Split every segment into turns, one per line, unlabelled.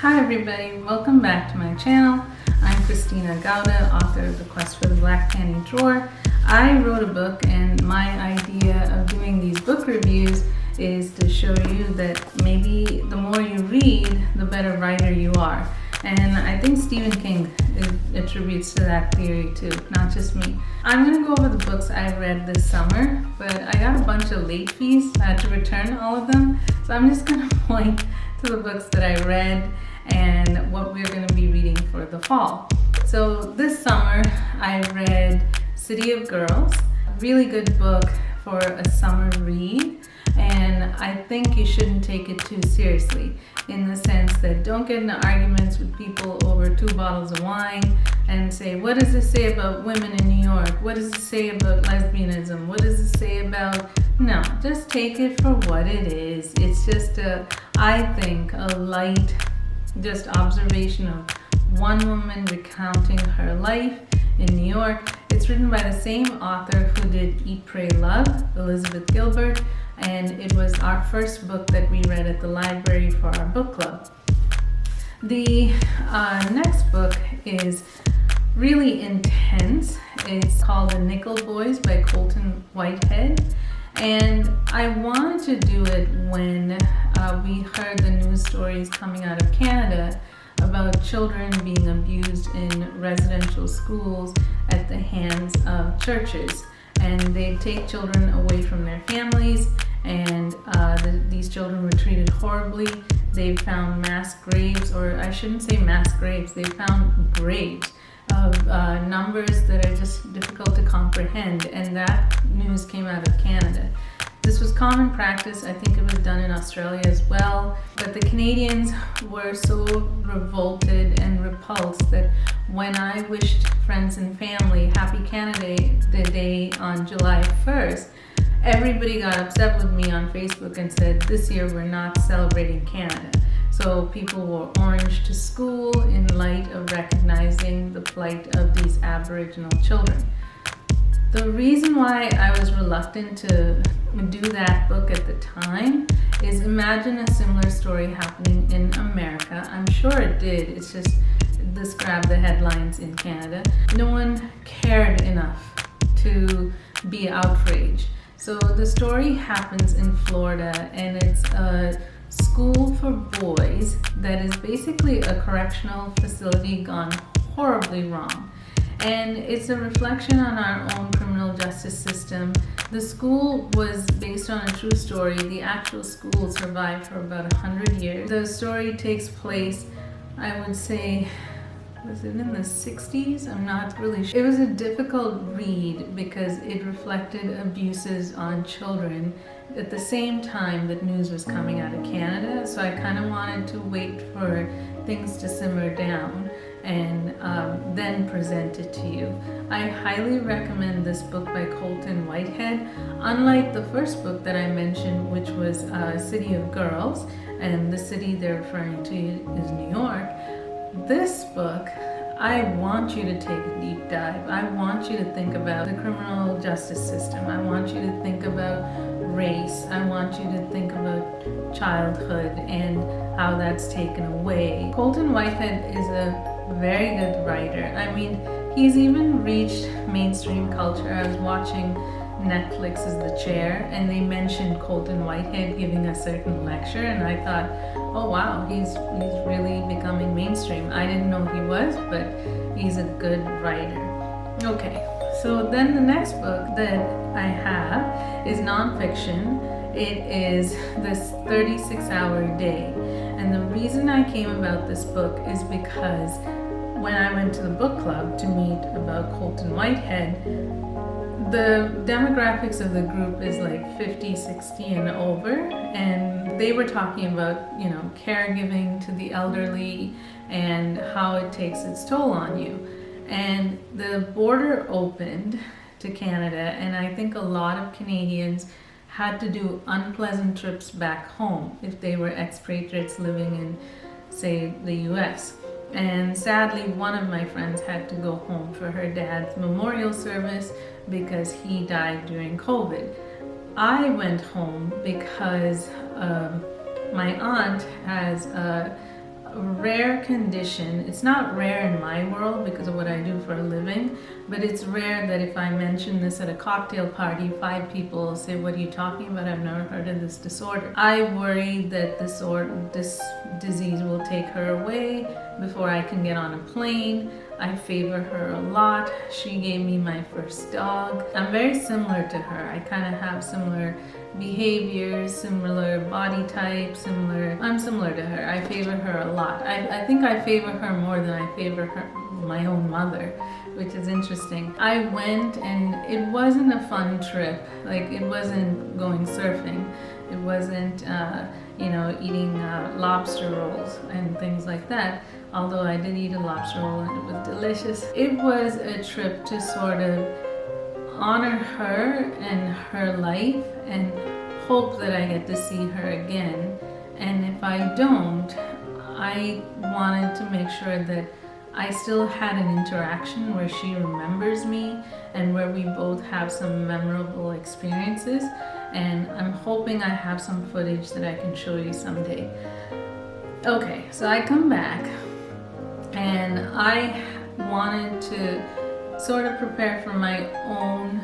Hi everybody, welcome back to my channel. I'm Christina Gauda, author of The Quest for the Black Panty Drawer. I wrote a book and my idea of doing these book reviews is to show you that maybe the more you read, the better writer you are. And I think Stephen King attributes to that theory too, not just me. I'm going to go over the books I read this summer, but I got a bunch of late fees. I had to return all of them. So I'm just going to point to the books that I read and what we're going to be reading for the fall. So this summer I read City of Girls, a really good book for a summer read, and I think you shouldn't take it too seriously in the sense that don't get into arguments with people over 2 bottles of wine and say, what does this say about women in New York? What does it say about lesbianism? What does it say about... No, just take it for what it is. It's just I think a light just observation of one woman recounting her life in New York. It's written by the same author who did Eat, Pray, Love, Elizabeth Gilbert, and it was our first book that we read at the library for our book club. The next book is really intense. It's called The Nickel Boys by Colson Whitehead. And I wanted to do it when we heard the news stories coming out of Canada about children being abused in residential schools at the hands of churches. And they take children away from their families, and these children were treated horribly. They found mass graves, or I shouldn't say mass graves, they found graves of numbers that are just difficult to comprehend, and that news came out of Canada. This was common practice. I think it was done in Australia as well, but the Canadians were so revolted and repulsed that when I wished friends and family Happy Canada Day on July 1st, everybody got upset with me on Facebook and said, this year we're not celebrating Canada. So people wore orange to school in light of recognizing the plight of these Aboriginal children. The reason why I was reluctant to do that book at the time is imagine a similar story happening in America. I'm sure it did, it's just this grabbed the headlines in Canada. No one cared enough to be outraged. So the story happens in Florida, and it's a school for boys that is basically a correctional facility gone horribly wrong. And it's a reflection on our own criminal justice system. The school was based on a true story. The actual school survived for about 100 years. The story takes place, I would say, was it in the 60s? I'm not really sure. It was a difficult read because it reflected abuses on children at the same time that news was coming out of Canada. So I kind of wanted to wait for things to simmer down and then present it to you. I highly recommend this book by Colson Whitehead. Unlike the first book that I mentioned, which was City of Girls, and the city they're referring to is New York, this book, I want you to take a deep dive. I want you to think about the criminal justice system. I want you to think about race. I want you to think about childhood and how that's taken away. Colson Whitehead is a very good writer. I mean, he's even reached mainstream culture. I was watching Netflix's The Chair, and they mentioned Colson Whitehead giving a certain lecture, and I thought, oh wow, he's really becoming mainstream. I didn't know he was, but he's a good writer. Okay, so then the next book that I have is nonfiction. It is this 36-hour day, and the reason I came about this book is because when I went to the book club to meet about Colson Whitehead, the demographics of the group is like 50, 60 and over, and they were talking about, you know, caregiving to the elderly and how it takes its toll on you. And the border opened to Canada, and I think a lot of Canadians had to do unpleasant trips back home if they were expatriates living in, say, the US. And sadly, one of my friends had to go home for her dad's memorial service because he died during COVID. I went home because my aunt has a rare condition. It's not rare in my world because of what I do for a living, but it's rare that if I mention this at a cocktail party, 5 people will say, "What are you talking about? I've never heard of this disorder." I worry that this disease will take her away before I can get on a plane. I favor her a lot. She gave me my first dog. I'm very similar to her. I kind of have similar behaviors, similar body type, I'm similar to her. I favor her a lot. I think I favor her more than I favor my own mother, which is interesting. I went and it wasn't a fun trip. Like, it wasn't going surfing. It wasn't, eating lobster rolls and things like that. Although I did eat a lobster roll and it was delicious. It was a trip to sort of honor her and her life and hope that I get to see her again. And if I don't, I wanted to make sure that I still had an interaction where she remembers me and where we both have some memorable experiences. And I'm hoping I have some footage that I can show you someday. Okay, so I come back and I wanted to sort of prepare for my own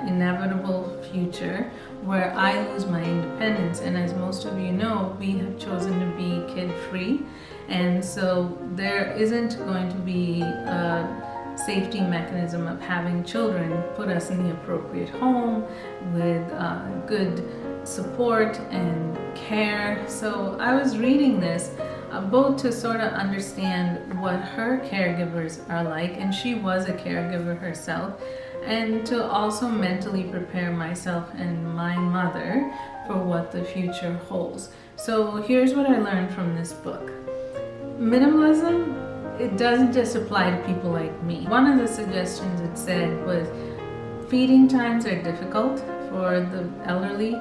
inevitable future where I lose my independence. And as most of you know, we have chosen to be kid-free, and so there isn't going to be a safety mechanism of having children put us in the appropriate home with good support and care. So I was reading this both to sort of understand what her caregivers are like, and she was a caregiver herself, and to also mentally prepare myself and my mother for what the future holds. So here's what I learned from this book. Minimalism, it doesn't just apply to people like me. One of the suggestions it said was feeding times are difficult for the elderly.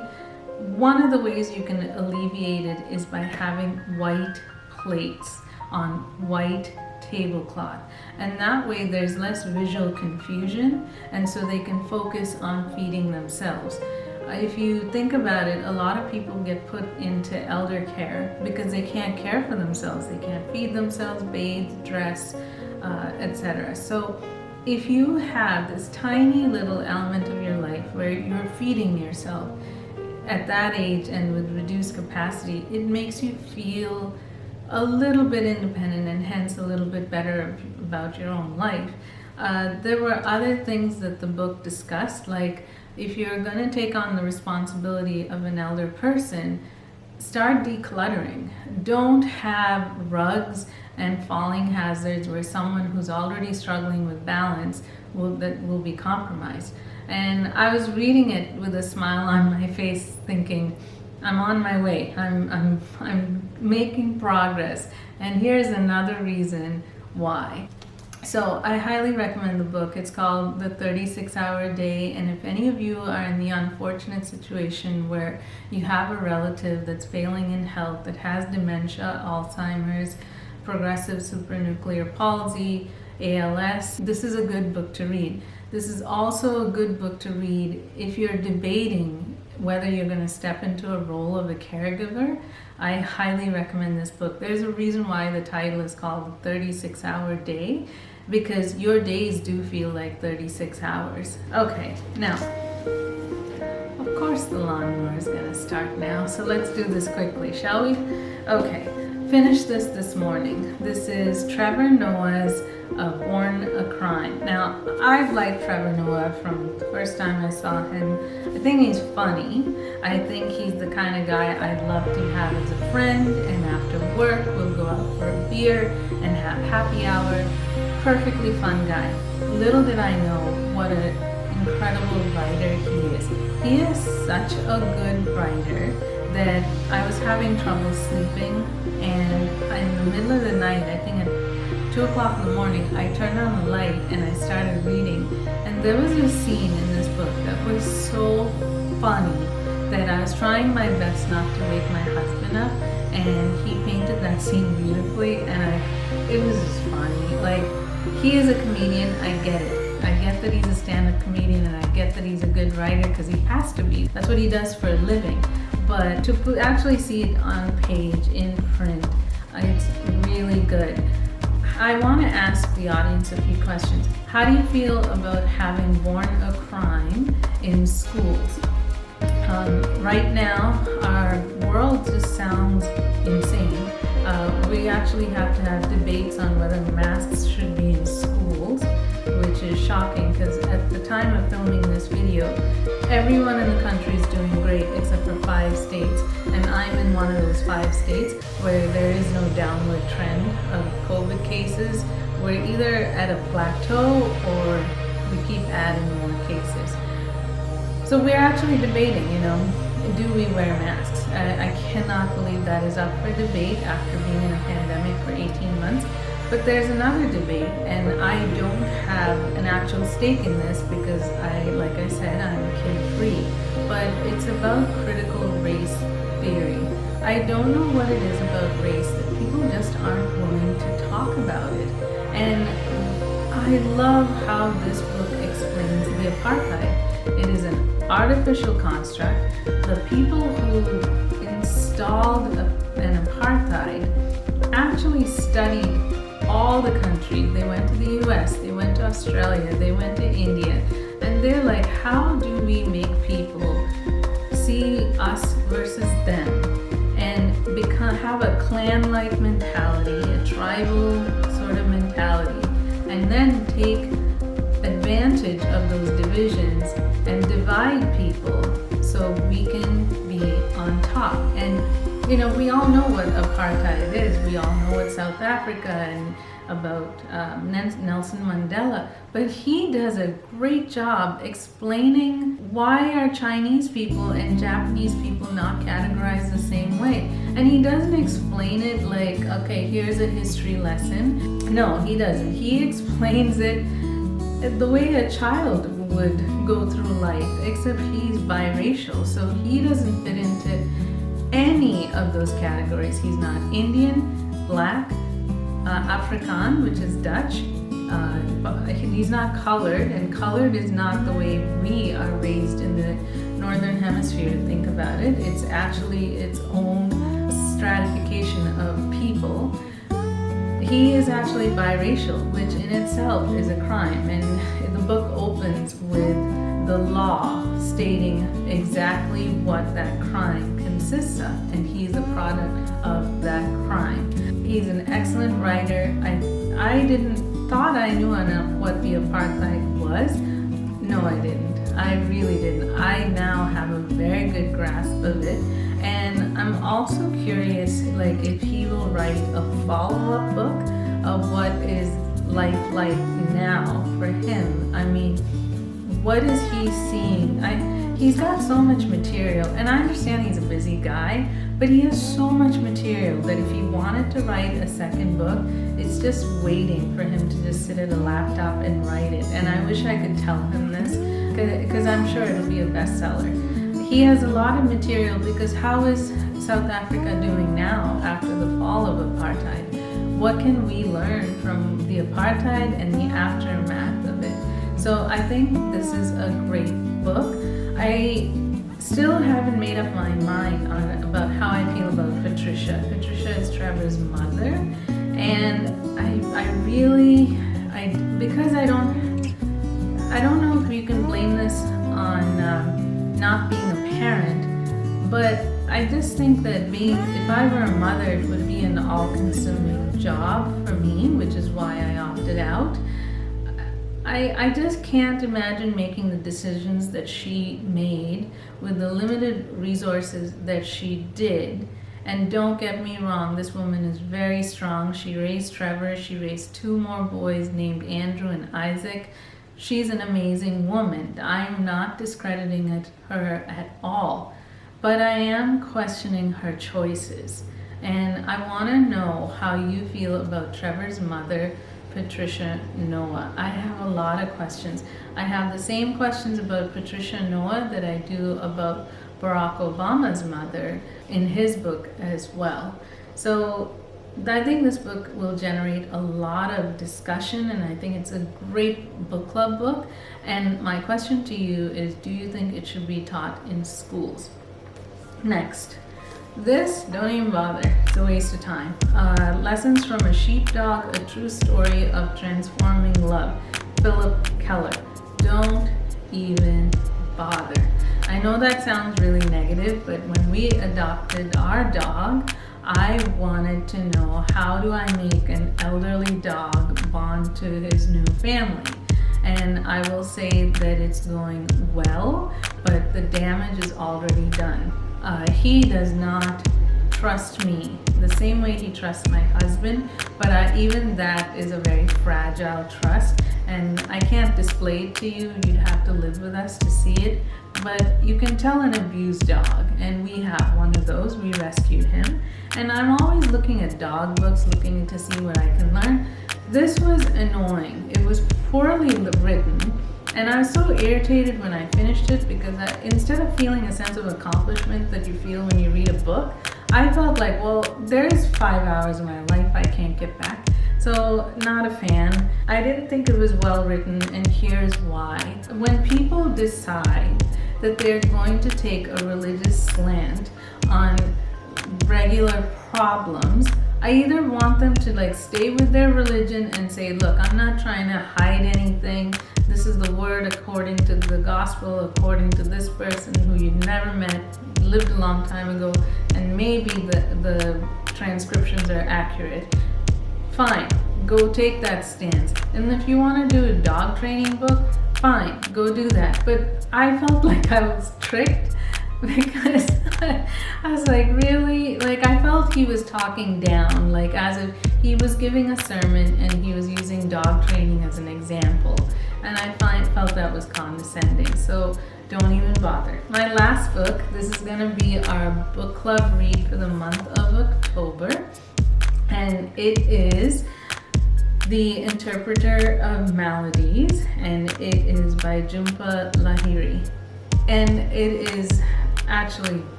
One of the ways you can alleviate it is by having white plates on white tablecloth, and that way there's less visual confusion, and so they can focus on feeding themselves. If you think about it, a lot of people get put into elder care because they can't care for themselves. They can't feed themselves, bathe, dress, etc. So if you have this tiny little element of your life where you're feeding yourself at that age and with reduced capacity, it makes you feel a little bit independent and hence a little bit better about your own life. There were other things that the book discussed, like if you're going to take on the responsibility of an elder person, start decluttering. Don't have rugs and falling hazards where someone who's already struggling with balance will be compromised. And I was reading it with a smile on my face, thinking, I'm on my way. I'm making progress. And here's another reason why. So I highly recommend the book. It's called The 36-Hour Day. And if any of you are in the unfortunate situation where you have a relative that's failing in health, that has dementia, Alzheimer's, progressive supranuclear palsy, ALS, this is a good book to read. This is also a good book to read if you're debating whether you're going to step into a role of a caregiver. I highly recommend this book. There's a reason why the title is called The 36-Hour Day, because your days do feel like 36 hours. Okay, now, of course the lawnmower is going to start now, so let's do this quickly, shall we? Okay, finished this morning. This is Trevor Noah's Born a Crime. Now, I've liked Trevor Noah from the first time I saw him. I think he's funny. I think he's the kind of guy I'd love to have as a friend, and after work we'll go out for a beer and have happy hour. Perfectly fun guy. Little did I know what an incredible writer he is. He is such a good writer that I was having trouble sleeping, and in the middle of the night, I think at 2 o'clock in the morning, I turned on the light and I started reading. And there was a scene in this book that was so funny that I was trying my best not to wake my husband up, and he painted that scene beautifully, and it was just funny. Like, he is a comedian, I get it. I get that he's a stand-up comedian, and I get that he's a good writer because he has to be. That's what he does for a living. But to actually see it on page, in print, It's really good. I want to ask the audience a few questions. How do you feel about having borne a crime in schools? Right now, our world just sounds insane. We actually have to have debates on whether masks should be in schools, which is shocking because at the time of filming this video, everyone in the country is doing great except for 5 states, and I'm in one of those 5 states where there is no downward trend of COVID cases. We're either at a plateau or we keep adding more cases. So we're actually debating, do we wear masks? I cannot believe that is up for debate after being in a pandemic for 18 months. But there's another debate, and I don't have an actual stake in this because like I said, I'm kid-free. But it's about critical race theory. I don't know what it is about race that people just aren't willing to talk about it. And I love how this book explains the apartheid. It is an artificial construct. The people who installed an apartheid actually studied all the countries. They went to the US, they went to Australia, they went to India, and they're like, how do we make people see us versus them and have a clan-like mentality, a tribal sort of mentality, and then take advantage of those divisions and divide people so we can be on top. And we all know what apartheid is. We all know what South Africa and about Nelson Mandela. But he does a great job explaining why are Chinese people and Japanese people not categorized the same way. And he doesn't explain it like, okay, here's a history lesson. No, he doesn't. He explains it the way a child would go through life, except he's biracial. So he doesn't fit into any of those categories. He's not Indian, Black, Afrikaan, which is Dutch. He's not colored, and colored is not the way we are raised in the Northern Hemisphere to think about it. It's actually its own stratification of people. He is actually biracial, which in itself is a crime, and the book opens with the law stating exactly what that crime consists of, and he's a product of that crime. He's an excellent writer. I thought I knew enough what the apartheid was. No, I didn't. I really didn't. I now have a very good grasp of it, and I'm also curious, if he will write a follow-up book of what is life like now for him. I mean, what is he seeing? He's got so much material, and I understand he's a busy guy, but he has so much material that if he wanted to write a second book, it's just waiting for him to just sit at a laptop and write it. And I wish I could tell him this, because I'm sure it'll be a bestseller. He has a lot of material, because how is South Africa doing now after the fall of apartheid? What can we learn from the apartheid and the aftermath of it? So I think this is a great book. I still haven't made up my mind about how I feel about Patricia. Patricia is Trevor's mother, and because I don't know if you can blame this on not being a parent, but I just think that if I were a mother, it would be an all-consuming job for me, which is why I opted out. I just can't imagine making the decisions that she made with the limited resources that she did. And don't get me wrong, this woman is very strong. She raised Trevor. She raised 2 more boys named Andrew and Isaac. She's an amazing woman. I'm not discrediting her at all. But I am questioning her choices. And I want to know how you feel about Trevor's mother, Patricia Noah. I have a lot of questions. I have the same questions about Patricia Noah that I do about Barack Obama's mother in his book as well. So I think this book will generate a lot of discussion, and I think it's a great book club book. And my question to you is, do you think it should be taught in schools? Next, This, don't even bother. It's a waste of time. Lessons from a Sheepdog, a true story of transforming love. Phillip, Keller. Don't even bother. I know that sounds really negative, but when we adopted our dog, I wanted to know, how do I make an elderly dog bond to his new family? And I will say that it's going well, but the damage is already done. He does not trust me the same way he trusts my husband, but even that is a very fragile trust, and I can't display it to you. You'd have to live with us to see it, but you can tell an abused dog, and we have one of those. We rescued him, and I'm always looking at dog books, looking to see what I can learn. This was annoying. It was poorly written, and I was so irritated when I finished it, because instead of feeling a sense of accomplishment that you feel when you read a book, I felt like, well, there's 5 hours of my life I can't get back. So, not a fan. I didn't think it was well written, and here's why. When people decide that they're going to take a religious slant on regular problems, I either want them to stay with their religion and say, look, I'm not trying to hide anything. This is the word according to the gospel, according to this person who you'd never met, lived a long time ago, and maybe the transcriptions are accurate. Fine, go take that stance. And if you want to do a dog training book, fine, go do that. But I felt like I was tricked, because I was like, really? I felt he was talking down, as if he was giving a sermon and he was using dog training as an example. And I felt that was condescending. So don't even bother. My last book, this is going to be our book club read for the month of October. And it is The Interpreter of Maladies, and it is by Jhumpa Lahiri. And it is actually,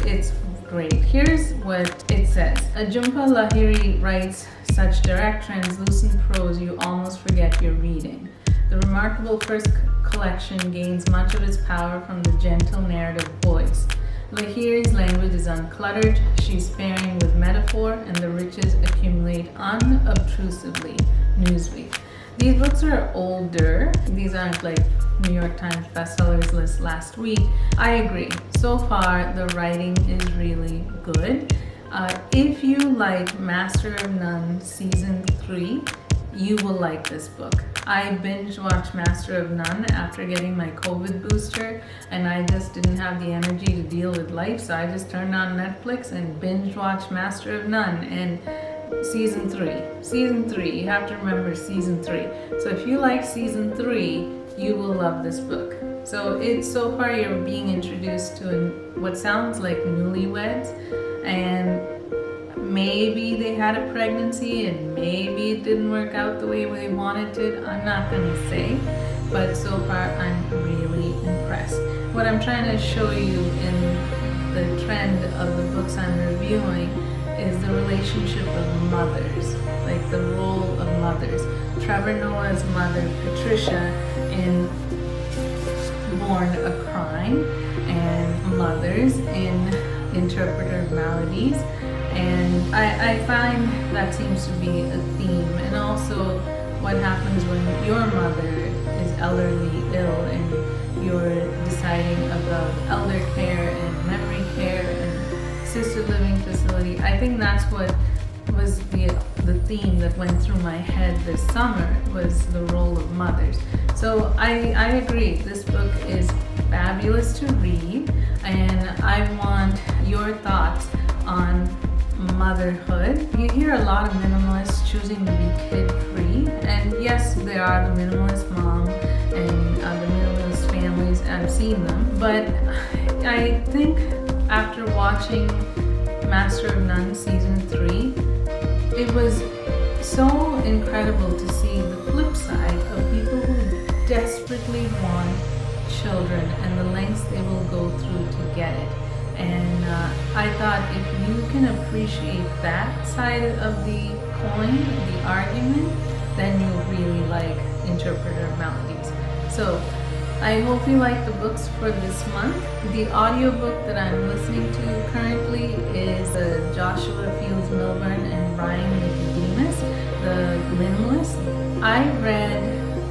it's great. Here's what it says. Jhumpa Lahiri writes such direct, translucent prose you almost forget you're reading. The remarkable first collection gains much of its power from the gentle narrative voice. Lahiri's language is uncluttered, she's sparing with metaphor, and the riches accumulate unobtrusively. Newsweek. These books are older. These aren't New York Times bestsellers list last week. I agree. So far, the writing is really good. If you like Master of None Season 3, you will like this book. I binge watched Master of None after getting my COVID booster, and I just didn't have the energy to deal with life, so I just turned on Netflix and binge watched Master of None. And Season 3, you have to remember Season 3. So if you like Season 3, you will love this book. So far you're being introduced to what sounds like newlyweds, and maybe they had a pregnancy and maybe it didn't work out the way they wanted it. I'm not going to say, but so far I'm really impressed. What I'm trying to show you in the trend of the books I'm reviewing is the relationship of mothers, the role of mothers. Trevor Noah's mother, Patricia, in Born a Crime, and mothers in Interpreter of Maladies. And I find that seems to be a theme. And also what happens when your mother is elderly ill and you're deciding about elder care and memory care and assisted living facility. I think that's what was the theme that went through my head this summer, was the role of mothers. So I agree, this book is fabulous to read, and I want your thoughts on motherhood. You hear a lot of minimalists choosing to be kid-free, and yes, there are the minimalist mom and the minimalist families, I've seen them, but I think after watching Master of None Season 3, it was so incredible to see the flip side of people who desperately want children and the lengths they will go through to get it. And I thought, if you can appreciate that side of the coin, the argument, then you'll really like Interpreter of Maladies. So I hope you like the books for this month. The audiobook that I'm listening to currently is Joshua Fields Milburn and Ryan Nicodemus, The Minimalist. I read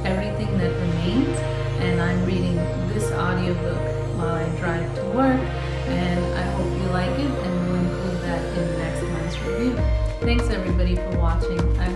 Everything That Remains, and I'm reading this audiobook while I drive to work, and I hope you like it, and we'll include that in next month's review. Thanks everybody for watching. I